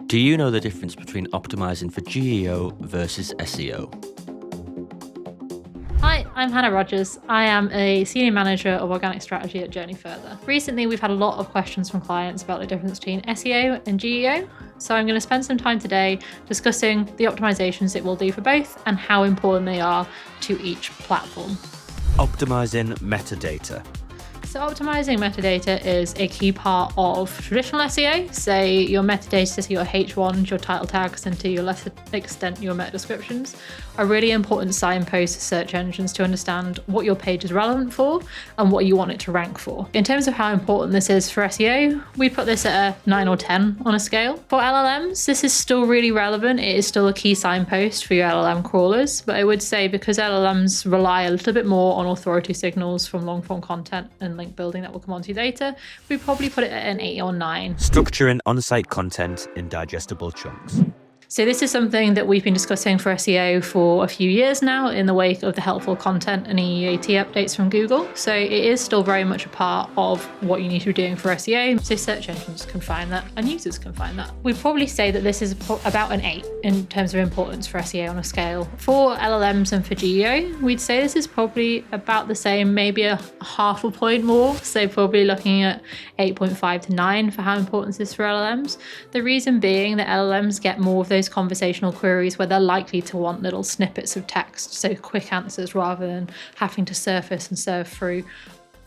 Do you know the difference between optimizing for GEO versus SEO? Hi, I'm Hannah Rogers. I am a Senior Manager of Organic Strategy at Journey Further. Recently, we've had a lot of questions from clients about the difference between SEO and GEO. So I'm going to spend some time today discussing the optimizations it will do for both and how important they are to each platform. Optimizing metadata. So optimizing metadata is a key part of traditional SEO. So your metadata, so your H1s, your title tags, and to your lesser extent your meta descriptions are really important signposts to search engines to understand what your page is relevant for and what you want it to rank for. In terms of how important this is for SEO, we put this at a 9 or 10 on a scale. For LLMs, this is still really relevant. It is still a key signpost for your LLM crawlers, but I would say because LLMs rely a little bit more on authority signals from long form content and link building that will come onto data, we probably put it at an 8 or 9. Structuring on-site content in digestible chunks. So this is something that we've been discussing for SEO for a few years now in the wake of the helpful content and EAT updates from Google. So it is still very much a part of what you need to be doing for SEO. So search engines can find that and users can find that. We'd probably say that this is about an 8 in terms of importance for SEO on a scale. For LLMs and for GEO, we'd say this is probably about the same, maybe a half a point more. So probably looking at 8.5 to 9 for how important this is for LLMs. The reason being that LLMs get more of those conversational queries where they're likely to want little snippets of text, so quick answers rather than having to surface and serve through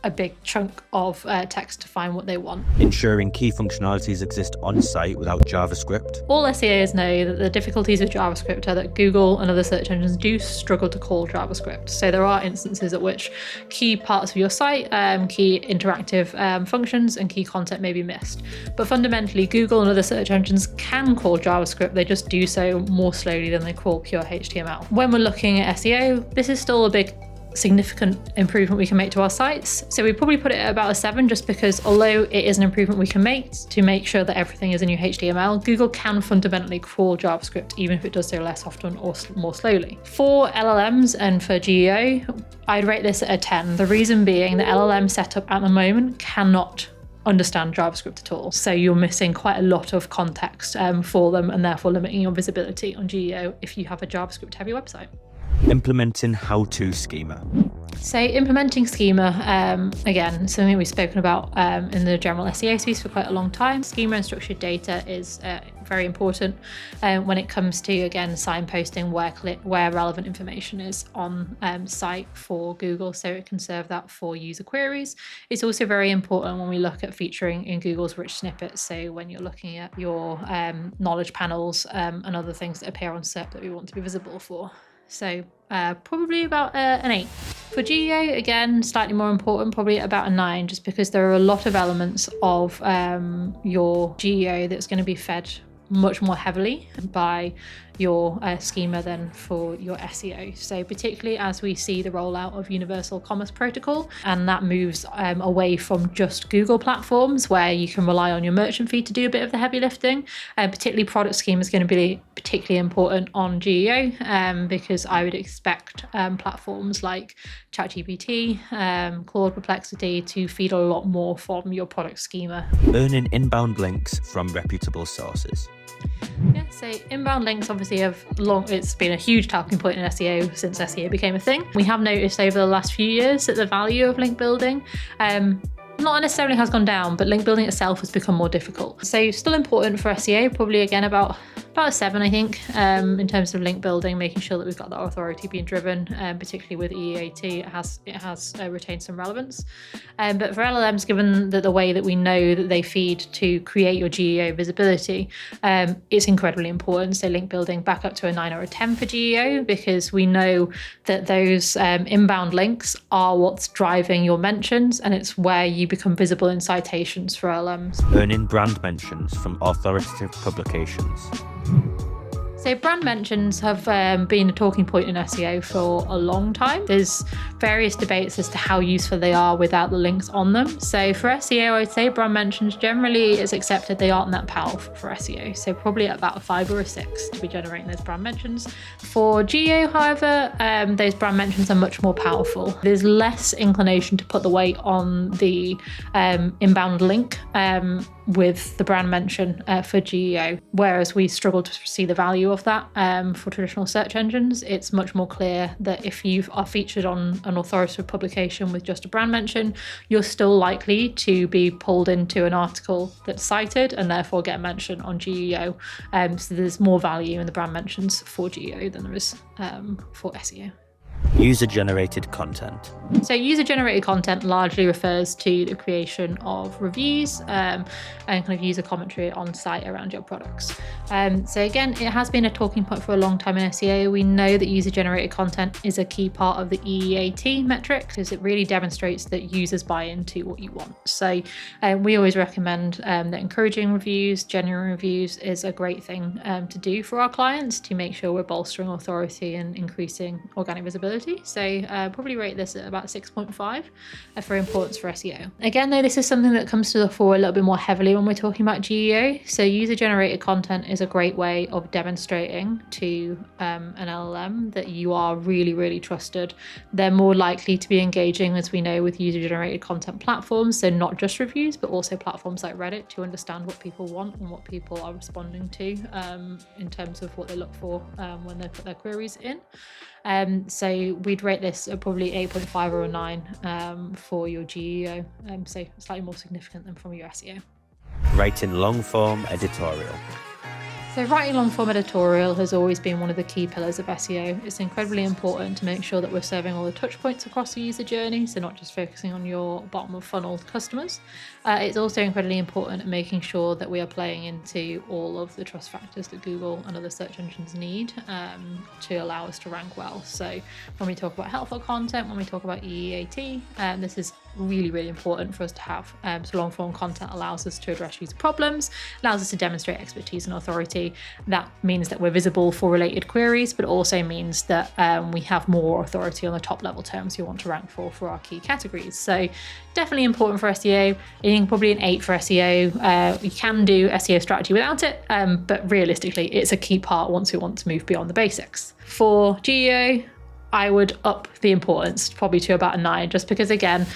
a big chunk of text to find what they want. Ensuring key functionalities exist on site without JavaScript. All SEOs know that the difficulties with JavaScript are that Google and other search engines do struggle to call JavaScript. So there are instances at which key parts of your site, key interactive functions and key content may be missed. But fundamentally, Google and other search engines can call JavaScript, they just do so more slowly than they call pure HTML. When we're looking at SEO, this is still a big significant improvement we can make to our sites. So we probably put it at about a 7 just because although it is an improvement we can make to make sure that everything is in your HTML, Google can fundamentally crawl JavaScript even if it does so less often or more slowly. For LLMs and for GEO, I'd rate this at a 10. The reason being the LLM setup at the moment cannot understand JavaScript at all. So you're missing quite a lot of context for them and therefore limiting your visibility on GEO if you have a JavaScript heavy website. Implementing HowTo schema. So implementing schema, again, something we've spoken about in the general SEO space for quite a long time. Schema and structured data is very important when it comes to, again, signposting where relevant information is on site for Google, so it can serve that for user queries. It's also very important when we look at featuring in Google's rich snippets, so when you're looking at your knowledge panels and other things that appear on SERP that we want to be visible for. So probably about an 8. For GEO, again, slightly more important, probably about a 9, just because there are a lot of elements of your GEO that's going to be fed much more heavily by your schema than for your SEO. So particularly as we see the rollout of Universal Commerce Protocol, and that moves away from just Google platforms where you can rely on your merchant fee to do a bit of the heavy lifting, particularly product schema is going to be particularly important on GEO because I would expect platforms like ChatGPT, Claude, Perplexity to feed a lot more from your product schema. Earning inbound links from reputable sources. Yeah, so inbound links obviously it's been a huge talking point in SEO since SEO became a thing. We have noticed over the last few years that the value of link building not necessarily has gone down, but link building itself has become more difficult. So still important for SEO, probably again about a 7, I think, in terms of link building, making sure that we've got that authority being driven, particularly with EAT, it has retained some relevance. But for LLMs, given that the way that we know that they feed to create your GEO visibility, it's incredibly important. So link building back up to a 9 or a 10 for GEO, because we know that those inbound links are what's driving your mentions, and it's where you become visible in citations for LLMs. Earning brand mentions from authoritative publications. So brand mentions have been a talking point in SEO for a long time. There's various debates as to how useful they are without the links on them. So for SEO, I'd say brand mentions generally it's accepted they aren't that powerful for SEO. So probably at about a 5 or a 6 to be generating those brand mentions. For GEO, however, those brand mentions are much more powerful. There's less inclination to put the weight on the inbound link with the brand mention for GEO, whereas we struggle to see the value of that for traditional search engines. It's much more clear that if you are featured on an authoritative publication with just a brand mention, you're still likely to be pulled into an article that's cited and therefore get mentioned on GEO. So there's more value in the brand mentions for GEO than there is for SEO. User-generated content. So user-generated content largely refers to the creation of reviews and kind of user commentary on site around your products. So again, it has been a talking point for a long time in SEO. We know that user-generated content is a key part of the EEAT metric because it really demonstrates that users buy into what you want. So we always recommend that encouraging reviews, genuine reviews is a great thing to do for our clients to make sure we're bolstering authority and increasing organic visibility. So probably rate this at about 6.5 for importance for SEO. Again, though, this is something that comes to the fore a little bit more heavily when we're talking about GEO. So user-generated content is a great way of demonstrating to an LLM that you are really, really trusted. They're more likely to be engaging, as we know, with user-generated content platforms. So not just reviews, but also platforms like Reddit to understand what people want and what people are responding to in terms of what they look for when they put their queries in. So we'd rate this at probably 8.5 or a 9 for your GEO, so slightly more significant than from your SEO. Writing long-form editorial. So writing long-form editorial has always been one of the key pillars of SEO. It's incredibly important to make sure that we're serving all the touch points across the user journey, so not just focusing on your bottom of funnel customers. It's also incredibly important at making sure that we are playing into all of the trust factors that Google and other search engines need to allow us to rank well. So when we talk about helpful content, when we talk about EEAT, this is really, really important for us to have. So long form content allows us to address user problems, allows us to demonstrate expertise and authority. That means that we're visible for related queries, but also means that we have more authority on the top level terms you want to rank for our key categories. So definitely important for SEO. I think probably an 8 for SEO. You can do SEO strategy without it, but realistically, it's a key part once we want to move beyond the basics. For GEO, I would up the importance probably to about a 9, just because again,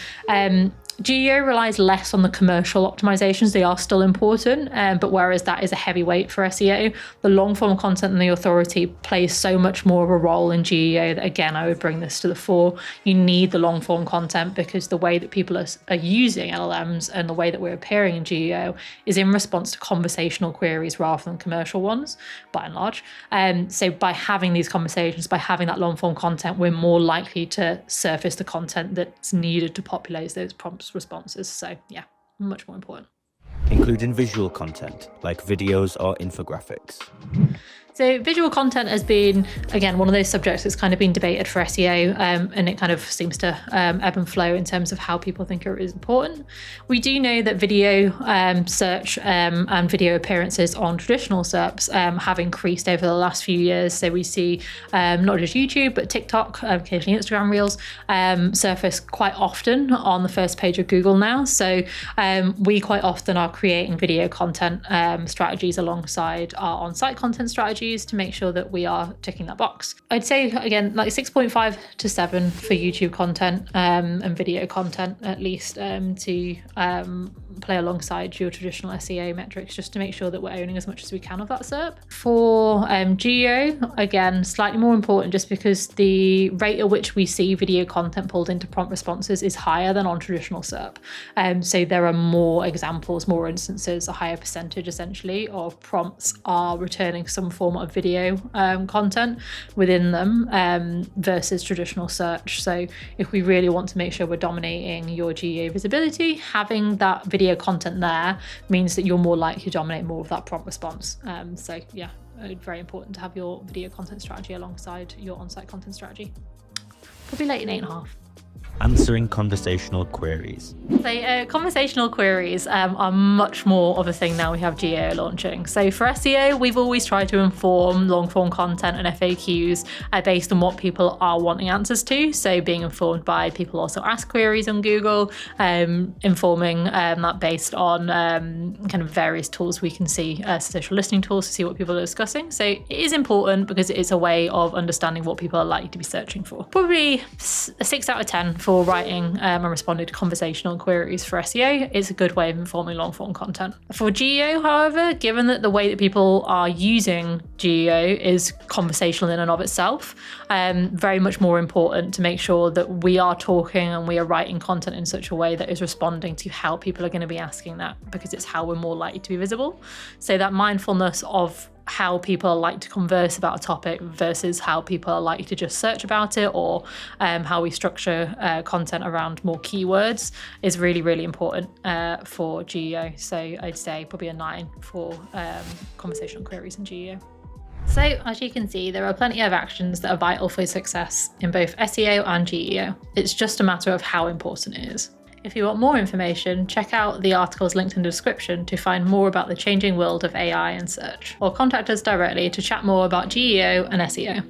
GEO relies less on the commercial optimizations. They are still important, but whereas that is a heavyweight for SEO, the long form content and the authority plays so much more of a role in GEO that again, I would bring this to the fore. You need the long form content because the way that people are using LLMs and the way that we're appearing in GEO is in response to conversational queries rather than commercial ones, by and large. So by having these conversations, by having that long form content, we're more likely to surface the content that's needed to populate those prompts responses. So yeah, much more important. Including visual content like videos or infographics. So visual content has been, again, one of those subjects that's kind of been debated for SEO, and it kind of seems to ebb and flow in terms of how people think it is important. We do know that video search and video appearances on traditional SERPs have increased over the last few years. So we see not just YouTube, but TikTok, occasionally Instagram Reels, surface quite often on the first page of Google now. So we quite often are creating video content strategies alongside our on-site content strategies to make sure that we are ticking that box. I'd say, again, like 6.5 to 7 for YouTube content and video content, at least, to play alongside your traditional SEO metrics, just to make sure that we're owning as much as we can of that SERP. For GEO, again, slightly more important just because the rate at which we see video content pulled into prompt responses is higher than on traditional SERP. So there are more examples, more instances, a higher percentage essentially of prompts are returning some form of video content within them versus traditional search. So if we really want to make sure we're dominating your GEO visibility, having that video content there means that you're more likely to dominate more of that prompt response. So yeah, very important to have your video content strategy alongside your on-site content strategy. Probably late in 8.5. Answering conversational queries. So conversational queries are much more of a thing now we have GEO launching. So for SEO, we've always tried to inform long form content and FAQs based on what people are wanting answers to. So being informed by people also ask queries on Google, informing that based on kind of various tools we can see, social listening tools to see what people are discussing. So it is important because it is a way of understanding what people are likely to be searching for. Probably a 6 out of 10 again, for writing and responding to conversational queries for SEO, it's a good way of informing long form content. For GEO, however, given that the way that people are using GEO is conversational in and of itself, very much more important to make sure that we are talking and we are writing content in such a way that is responding to how people are going to be asking that, because it's how we're more likely to be visible. So that mindfulness of how people like to converse about a topic versus how people are likely to just search about it, or how we structure content around more keywords is really, really important for GEO. So I'd say probably a 9 for conversational queries in GEO. So as you can see, there are plenty of actions that are vital for success in both SEO and GEO. It's just a matter of how important it is. If you want more information, check out the articles linked in the description to find more about the changing world of AI and search, or contact us directly to chat more about GEO and SEO.